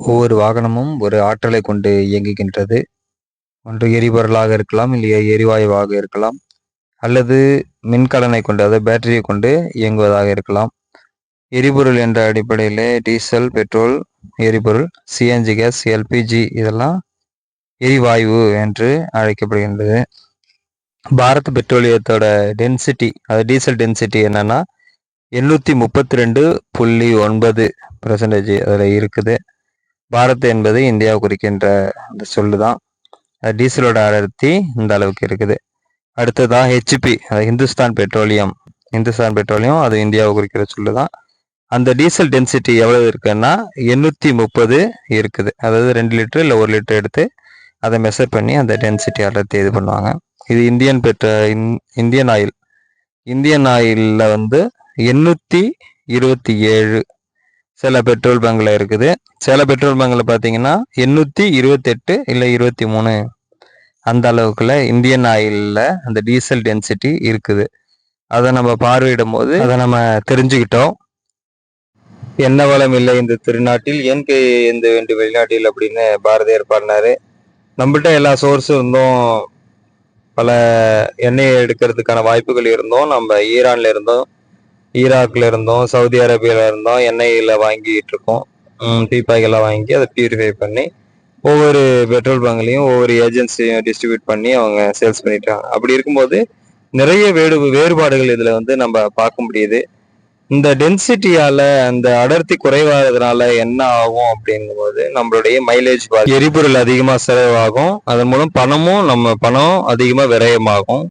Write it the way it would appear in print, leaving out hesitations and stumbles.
ஒவ்வொரு வாகனமும் ஒரு ஆற்றலை கொண்டு இயங்குகின்றது. ஒன்று எரிபொருளாக இருக்கலாம், இல்லை எரிவாயுவாக இருக்கலாம், அல்லது மின்கலனை கொண்டு, அதாவது பேட்டரியை கொண்டு இயங்குவதாக இருக்கலாம். எரிபொருள் என்ற அடிப்படையில் டீசல், பெட்ரோல், எரிபொருள், சிஎன்ஜி கேஸ், எல்பிஜி இதெல்லாம் எரிவாயு என்று அழைக்கப்படுகின்றது. பாரத் பெட்ரோலியத்தோட டென்சிட்டி, அது டீசல் டென்சிட்டி என்னன்னா 832.9% அதில் இருக்குது. பாரத் என்பது இந்தியாவை குறிக்கின்ற அந்த சொல்லு தான். டீசலோட அடர்த்தி இந்த அளவுக்கு இருக்குது. அடுத்ததான் ஹெச்பி, அது ஹிந்துஸ்தான் பெட்ரோலியம் அது இந்தியாவை குறிக்கிற சொல்லு தான். அந்த டீசல் டென்சிட்டி எவ்வளவு இருக்குன்னா 830 இருக்குது. அதாவது 2 லிட்டர் இல்லை 1 லிட்டர் எடுத்து அதை மெஷர் பண்ணி அந்த டென்சிட்டி அடர்த்தி இது பண்ணுவாங்க. இது இந்தியன் ஆயிலில் வந்து 827 சில பெட்ரோல் பங்கில் இருக்குது. சில பெட்ரோல் பங்கில் பார்த்தீங்கன்னா 828 இல்லை 23 அந்த அளவுக்குள்ள இந்தியன் ஆயிலில் அந்த டீசல் டென்சிட்டி இருக்குது. அதை நம்ம பார்வையிடும் போது அதை நம்ம தெரிஞ்சுக்கிட்டோம். என்ன வளம் இல்லை இந்த திருநாட்டில், ஏன் எந்த வேண்டும் வெளிநாட்டில் அப்படின்னு பாரதியார் பாடினாரு. நம்மகிட்ட எல்லா சோர்ஸும் இருந்தும், பல எண்ணெயை எடுக்கிறதுக்கான வாய்ப்புகள் இருந்தோம். நம்ம ஈரான்ல இருந்தோம், ஈராக்ல இருந்தோம், சவுதி அரேபியாவில் இருந்தோம், எண்ணெயில் வாங்கிட்டு இருக்கோம். பீப்பாய்கெல்லாம் வாங்கி அதை பியூரிஃபை பண்ணி ஒவ்வொரு பெட்ரோல் பங்க்லையும் ஒவ்வொரு ஏஜென்சியும் டிஸ்ட்ரிபியூட் பண்ணி அவங்க சேல்ஸ் பண்ணிட்டாங்க. அப்படி இருக்கும்போது நிறைய வேறுபாடுகள் இதில் வந்து நம்ம பார்க்க முடியுது. இந்த டென்சிட்டியால அந்த அடர்த்தி குறைவாகிறதுனால என்ன ஆகும் அப்படிங்கும்போது நம்மளுடைய மைலேஜ், எரிபொருள் அதிகமாக செலவாகும். அதன் மூலம் பணம் அதிகமாக விரயமாகும்.